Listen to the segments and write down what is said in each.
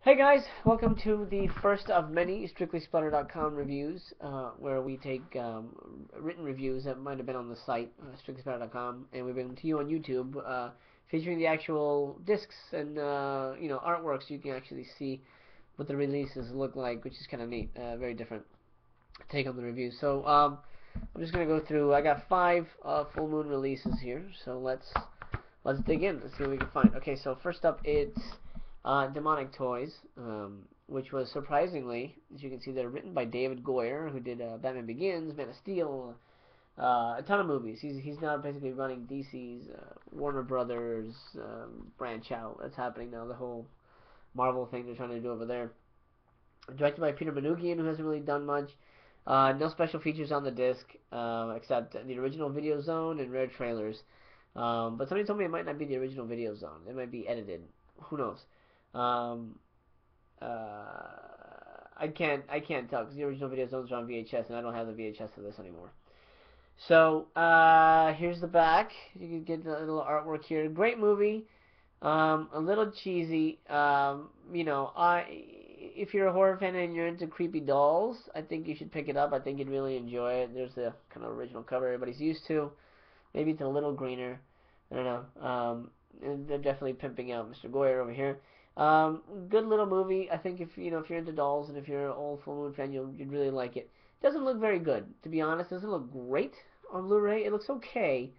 Hey guys, welcome to the first of many StrictlySplatter.com reviews, where we take written reviews that might have been on the site, StrictlySplatter.com, and we bring them to you on YouTube, featuring the actual discs and artwork, so you can actually see what the releases look like, which is kind of neat. Very different take on the reviews. So I'm just gonna go through. I got 5 full moon releases here, so let's dig in. Let's see what we can find. Okay, so first up, it's Demonic Toys, which was surprisingly, as you can see, they're written by David Goyer, who did Batman Begins, Man of Steel, a ton of movies. He's now basically running DC's Warner Brothers branch out. That's happening now. The whole Marvel thing they're trying to do over there. Directed by Peter Manoogian, who hasn't really done much. No special features on the disc, except the original Video Zone and rare trailers. But somebody told me it might not be the original Video Zone. It might be edited. Who knows? I can't tell because the original Video Zones are on VHS, and I don't have the VHS of this anymore. So here's the back. You can get the little artwork here. Great movie. A little cheesy. If you're a horror fan and you're into creepy dolls, I think you should pick it up. I think you'd really enjoy it. There's the kind of original cover everybody's used to. Maybe it's a little greener. I don't know. And they're definitely pimping out Mr. Goyer over here. Good little movie. I think if you're into dolls and if you're an old Full Moon fan, you'd really like it. Doesn't look very good, to be honest. Doesn't look great on Blu-ray. It looks okay.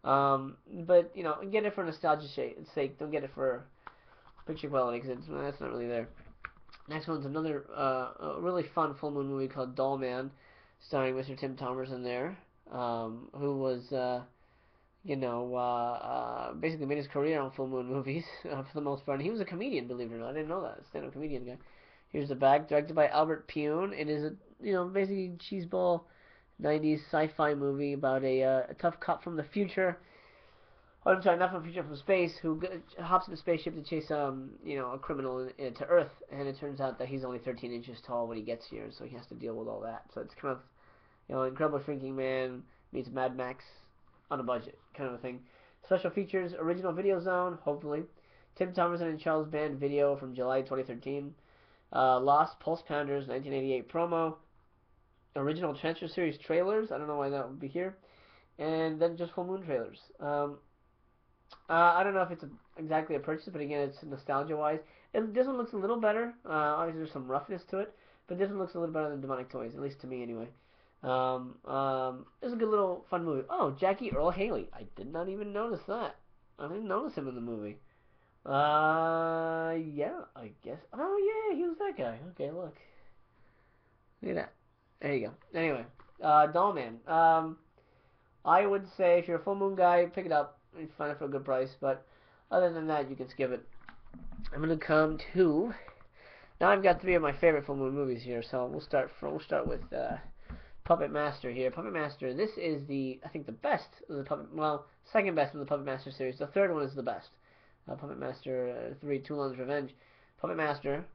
But get it for nostalgia's sake. Don't get it for picture quality because that's not really there. Next one's another really fun Full Moon movie called Dollman, starring Mr. Tim Thomas in there, who was basically made his career on Full Moon movies for the most part. And he was a comedian, believe it or not. I didn't know that. Stand-up comedian guy. Here's the back, directed by Albert Pune. It is basically cheeseball 90s sci-fi movie about a tough cop from the future. Oh, I'm sorry, not from the future, from space, who hops in a spaceship to chase a criminal to Earth, and it turns out that he's only 13 inches tall when he gets here, so he has to deal with all that. So it's kind of, Incredible Shrinking Man meets Mad Max on a budget kind of a thing. Special features: original Video Zone, hopefully. Tim Thomerson and Charles Band video from July 2013. Lost Pulse Pounders 1988 promo. Original Trancers series trailers. I don't know why that would be here. And then just Full Moon trailers. I don't know if it's exactly a purchase, but again, it's nostalgia-wise. This one looks a little better. Obviously, there's some roughness to it, but this one looks a little better than Demonic Toys, at least to me anyway. It's a good little fun movie. Oh, Jackie Earl Haley. I did not even notice that. I didn't notice him in the movie. Yeah, I guess. Oh, yeah, he was that guy. Okay, look. Look at that. There you go. Anyway, Dollman. I would say if you're a Full Moon guy, pick it up. You find it for a good price, but other than that, you can skip it. I'm gonna come to. Now I've got 3 of my favorite Full Moon movies here, so we'll start with Puppet Master here. Puppet Master. This is I think the best of the Puppet. Well, second best of the Puppet Master series. The third one is the best. Puppet Master 3: Toulon's Revenge. Puppet Master.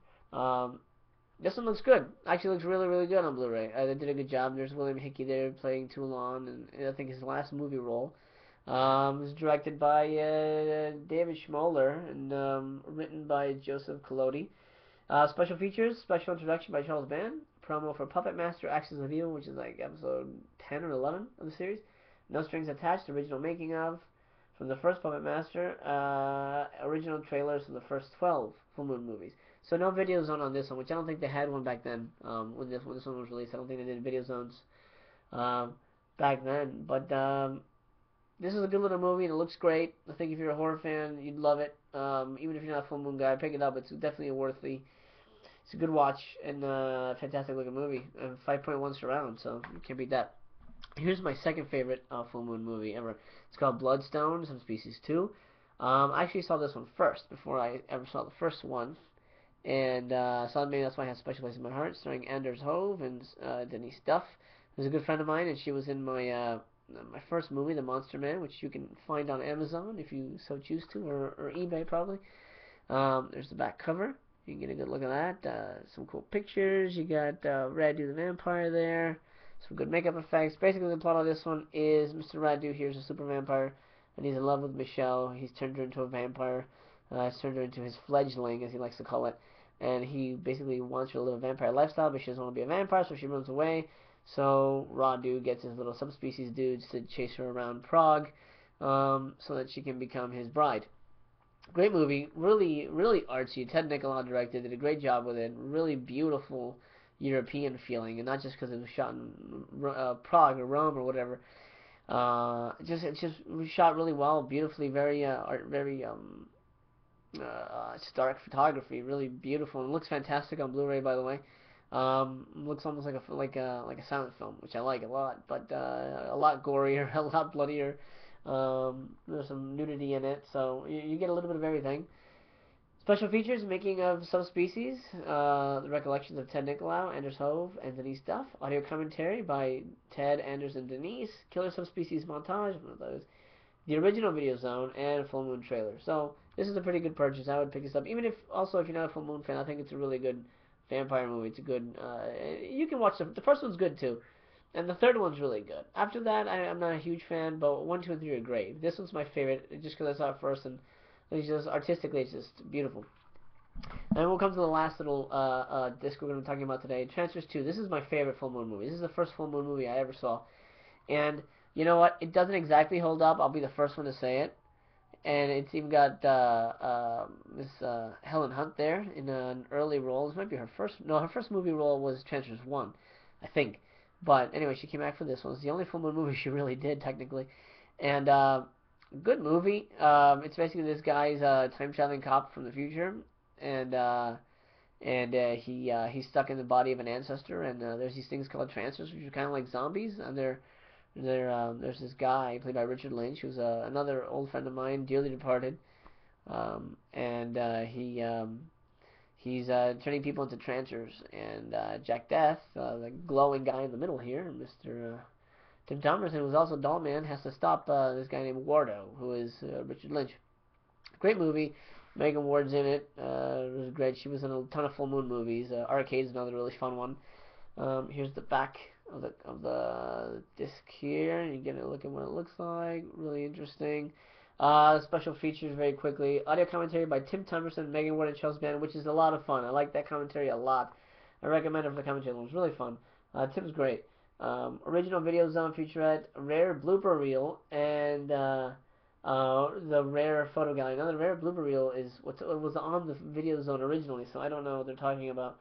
This one looks good. Actually, looks really, really good on Blu-ray. They did a good job. There's William Hickey there playing Toulon, and I think his last movie role. It was directed by David Schmoller and written by Joseph Collodi. Special features: special introduction by Charles Band. Promo for Puppet Master Axis of Evil, which is like episode 10 or 11 of the series. No strings attached. Original making of from the first Puppet Master. Original trailers from the first 12 Full Moon movies. So no Video Zone on this one, which I don't think they had one back then when this one was released. I don't think they did Video Zones back then. But this is a good little movie and it looks great. I think if you're a horror fan, you'd love it. Even if you're not a Full Moon guy, pick it up. It's definitely it's a good watch and fantastic looking movie. 5.1 surround, so you can't beat that. Here's my second favorite Full Moon movie ever. It's called Bloodstone, Subspecies 2. I actually saw this one first before I ever saw the first one. And saw it, maybe that's why I have a special place in my heart, starring Anders Hove and Denise Duff, who's a good friend of mine, and she was in my first movie, The Monster Man, which you can find on Amazon if you so choose to, or eBay probably. There's the back cover. You can get a good look at that. Some cool pictures. You got Radu the Vampire there. Some good makeup effects. Basically, the plot of this one is Mr. Radu here is a super vampire, and he's in love with Michelle. He's turned her into a vampire. has turned her into his fledgling, as he likes to call it, and he basically wants her to live a vampire lifestyle, but she doesn't want to be a vampire, so she runs away. So Radu gets his little subspecies dudes to chase her around Prague, so that she can become his bride. Great movie, really, really artsy. Ted Nicolau directed, did a great job with it. Really beautiful European feeling, and not just because it was shot in Prague or Rome or whatever. It's just shot really well, beautifully, very stark photography, really beautiful. It looks fantastic on Blu-ray, by the way. Looks almost like a silent film, which I like a lot, but a lot gorier, a lot bloodier. There's some nudity in it, so you get a little bit of everything. Special features: making of Subspecies, the recollections of Ted Nicolau, Anders Hove, and Denise Duff. Audio commentary by Ted, Anders, and Denise. Killer Subspecies montage, one of those. The original Video Zone, and Full Moon trailer. So this is a pretty good purchase. I would pick this up, even if if you're not a Full Moon fan. I think it's a really good vampire movie. It's a good. You can watch the first one's good too, and the third one's really good. After that, I'm not a huge fan, but 1, 2, and 3 are great. This one's my favorite, just because I saw it first, and it's just artistically, it's just beautiful. And we'll come to the last little disc we're going to be talking about today. Trancers 2. This is my favorite Full Moon movie. This is the first Full Moon movie I ever saw, and you know what? It doesn't exactly hold up. I'll be the first one to say it. And it's even got Miss Helen Hunt there in an early role. This might be her first. No, her first movie role was Trancers 1, I think. But anyway, she came back for this one. It's the only Full Moon movie she really did, technically. And good movie. It's basically this guy's a time-traveling cop from the future. And he's stuck in the body of an ancestor. And there's these things called Trancers, which are kind of like zombies. And there's this guy played by Richard Lynch, who's another old friend of mine, dearly departed, and he's turning people into trancers. And Jack Death, the glowing guy in the middle here, Mr. Tim Thomerson, who's also Dollman, has to stop this guy named Wardo, who is Richard Lynch. Great movie. Megan Ward's in it. It was great. She was in a ton of Full Moon movies. Arcade is another really fun one. Here's the back of the disc here, and you get a look at what it looks like. Really interesting. Special features very quickly. Audio commentary by Tim Thomerson, Megan Ward, and Charles Band, which is a lot of fun. I like that commentary a lot. I recommend it for the commentary. It was really fun. Tim's great. Original Video Zone featurette, rare blooper reel, and the rare photo gallery. Now the rare blooper reel is what was on the Video Zone originally, so I don't know what they're talking about.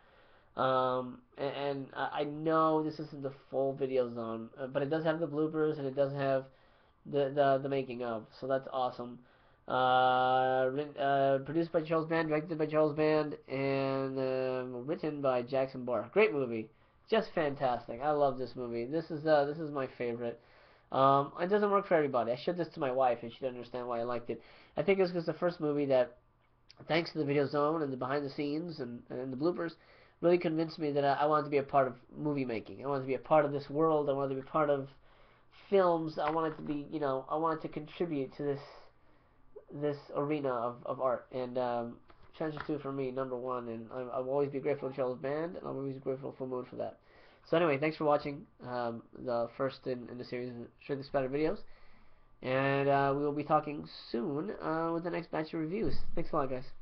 And I know this isn't the full Video Zone, but it does have the bloopers, and it does have the making of, so that's awesome. Produced by Charles Band, directed by Charles Band, and written by Jackson Barr. Great movie, just fantastic. I love this movie. This is my favorite. It doesn't work for everybody. I showed this to my wife, and she didn't understand why I liked it. I think it's because the first movie that, thanks to the Video Zone and the behind the scenes and the bloopers, really convinced me that I wanted to be a part of movie making. I wanted to be a part of this world. I wanted to be part of films. I wanted to be, I wanted to contribute to this arena of art. And Trancers 2 for me, #1. And I'll always be grateful to Charles Band, and I'll always be grateful for Moon for that. So anyway, thanks for watching the first in the series of Strictly Splatter videos. And we will be talking soon with the next batch of reviews. Thanks a lot, guys.